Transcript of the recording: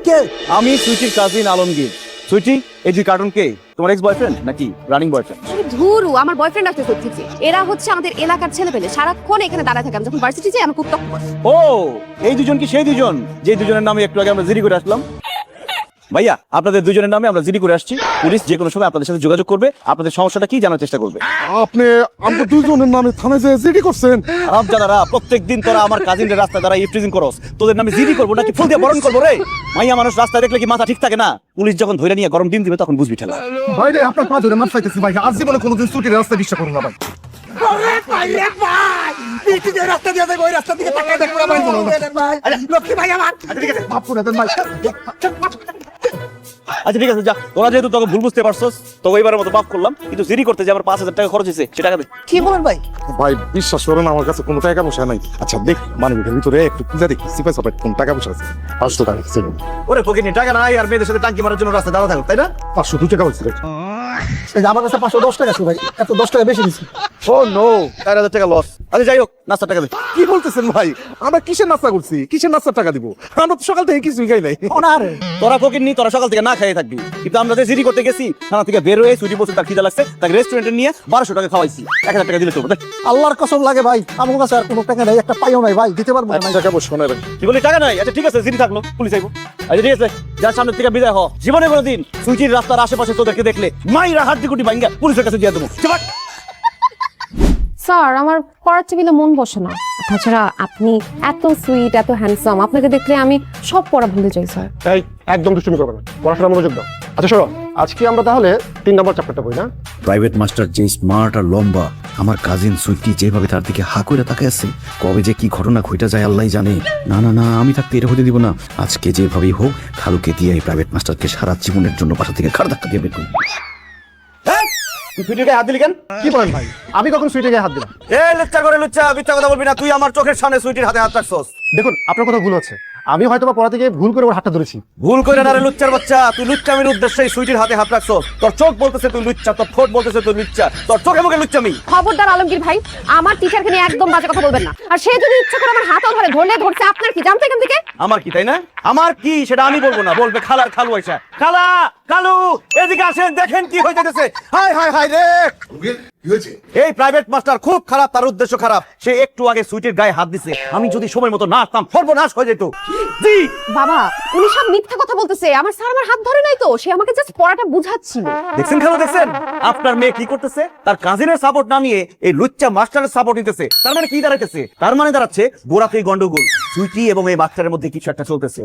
কে? আমি সুইটির কাজিন আলমগীর। সুইটি, এই যে কার্টুন কে? তোমার এক্স বয়ফ্রেন্ড নাকি রানিং বয়ফ্রেন্ড? ধুরু, আমার বয়ফ্রেন্ড আসতে সত্যি। এরা হচ্ছে আমাদের এলাকার ছেলেপেলে, সারাক্ষণ এখানে দাঁড়ায় থাকে। আমি যখন ভার্সিটি যাই আমাকে উত্তপ করে। ও, এই দুজন কি সেই দুজন যে দুজনের নামে একটু আগে আমরা জিডি করে আসলাম? ভাইয়া, আপনাদের দুজনের নামে আমরা জিডি করে আসছি। পুলিশ যে কোনো সময় আপনাদের সাথে যোগাযোগ করবে, আপনাদের সমস্যাটা কি জানার চেষ্টা করবে। আপনি আমাকে দুজনের নামে থানায় যে জিডি করছেন? আপনারা প্রত্যেকদিন তোরা আমার কাজিনদের রাস্তায় দ্বারা ইফটিজিং করস, তোদের নামে জিডি করবো নাকি ফুল দিয়ে বরণ করবো রে? মাইয়া মানুষ রাস্তায় দেখলে কি মাথা ঠিক থাকে না? পুলিশ যখন ধরে নিয়ে গরম ডিম দিবে তখন বুঝবি ঠেলা। ভাই রে, আপনার পা ধরে মার খাইতেছি ভাই, আর জীবনে কোনোদিন ছুটির রাস্তায় বিশ্বাস করুন না ভাই। আচ্ছা ঠিক আছে, যা, তোরা যেহেতু তোকে ভুল বুঝতে পারছস, তোকে এবারের মতো মাফ করলাম, কিন্তু জিডি করতে যে আমার 5,000 টাকা খরচ হয়েছে সে টাকা দে। কি বলেন ভাই? ভাই বিশ্বাস করেন, আমার কাছে কোনো টাকা পয়সা নাই। আচ্ছা দেখ, মানে ভিতরে একটু খুঁজে দেখি সিপাই সাপাই কোন টাকা পয়সা আছে। 500 টাকা ছিল। ওরে ফকিনি, টাকা নাই আর মেয়েদের সাথে টাঙ্কি মারার জন্য রাস্তায় দাঁড়া থাকো, তাই না? 502 টাকা হয়েছিল। আমার কাছে 510 টাকা আছে ভাই, এত 10 টাকা বেশি দিচ্ছি। ও নো, 4,000 টাকা লস। আচ্ছা যাই হোক, নাস্তার টাকা দে। কি বলতেছেন ভাই? আমরা কিসের নাস্তা করছি? কিসের নাস্তার টাকা দিব? আমরা তো সকাল থেকে কিছুই খাই নাই। তোরা ফকিনি, তোরা সকাল থেকে না খেয়ে থাকবি, কিন্তু আমরা যে জিডি করতে গেছি থানা থেকে বের হয়ে সুইটি বলছে তার খিদা লাগছে, তাকে রেস্টুরেন্টে নিয়ে 1200 টাকা খাওয়াইছি। 1000 টাকা দিলে চলবে। দেখ, আল্লাহর কসম লাগে ভাই, আমার কাছে আর কোনো টাকা নাই, একটা পাইও নাই ভাই, দিতে পারবো না। টাকা পয়সা নাই ভাই। কি বলি টাকা নাই? আচ্ছা ঠিক আছে, জিডি থাকলো, পুলিশ আইবো। আচ্ছা ঠিক আছে, যার সামনে থেকে বিদায় হ। জীবনে কোনোদিন সুইটির রাস্তার আশেপাশে তোদেরকে দেখলে মাইরা হাত দিয়ে ভাঙ্গা পুলিশের কাছে দিয়ে দেবো। স্যার, আমার পড়ার টেবিলে মন বসে না। তাছাড়া আপনি এত সুইট, এত হ্যান্ডসাম, আপনাকে দেখলে আমি সব পড়া ভুলে যাই স্যার। এই একদম দুষ্টুমি করবে না, পড়াশোনা মনোযোগ দাও। আচ্ছা শোনো, আজকে আমরা তাহলে 3 নম্বর চ্যাপ্টারটা বই না? প্রাইভেট মাস্টার যে স্মার্ট আর লম্বা, আমার কাজিন সুইটি যেভাবে তার দিকে হা কইরা তাকায় আছে, কবে যে কি ঘটনা ঘইটা যায় আল্লাহ জানে। না না না, আমি থাকতে এটা হতে দিব না। আজকে যেভাবেই হোক খালুকে দিয়ে এই প্রাইভেট মাস্টারকে সারা জীবনের জন্য বাসা থেকে ঘাড় ধাক্কা দিয়ে বের করি। তুই সুইটির গায়ে হাত দিলি কেন? কি বলেন ভাই, আমি কখন সুইটের গায়ে হাত দিলাম? এ লুচ্চা করে লুচ্চা, মিথ্যা কথা বলবি না। তুই আমার চোখের সামনে সুইটির হাতে হাত রাখছস। দেখুন আপনার কথা ভুল হচ্ছে, আমি হয়তো বা পড়া থেকে ভুল করে ওর হাতটা ধরেছি। ভুল করে না রে লুচ্চার বাচ্চা, তুই লুচ্চামির উদ্দেশ্যে সুইটির হাতে হাত রাখছস। তোর চোখ বলতেছে তুই লুচ্চা, তোর ঠোঁট বলতেছে তুই লুচ্চা, তোর চোখে মুখে লুচ্চামি। খবরদার আলমগীর ভাই, আমার টিচারকে নিয়ে একদম বাজে কথা বলবেন না। আর সে যদি ইচ্ছা করে আমার হাতও ধরলে ধরছে, আপনার কি জানতে এখান থেকে? আমার কি, তাই না? আমার কি সেটা আমি বলবো না, বলবে খালার খালু আইসা। খালা, কালু, এদিকে আসেন, দেখেন কি হয়ে যেতেছে। হাই হাই হাই রে, এই প্রাইভেট মাস্টার খুব খারাপ, তার উদ্দেশ্য খারাপ। সে একটু আগে সুইটির গায়ে হাত দিছে, আমি যদি সময় মতো না আসতাম সর্বনাশ হয়ে যেত। জি বাবা, উনি সব মিথ্যা কথা বলতেছে। আমার স্যার আমার হাত ধরে নাই তো, সে আমাকে জাস্ট পড়াটা বুঝাচ্ছিল। দেখছেন খালু, দেখছেন আপনার মেয়ে কি করতেছে? তার কাজিনের সাপোর্ট না নিয়ে এই লুচ্চা মাস্টারের সাপোর্ট নিতেছে। তার মানে কি দাঁড়াইতেছে? তার মানে দাঁড়াচ্ছে গোড়াতেই গন্ডগোল, সুইটি এবং এই মাস্টারের মধ্যে কিছু একটা চলতেছে।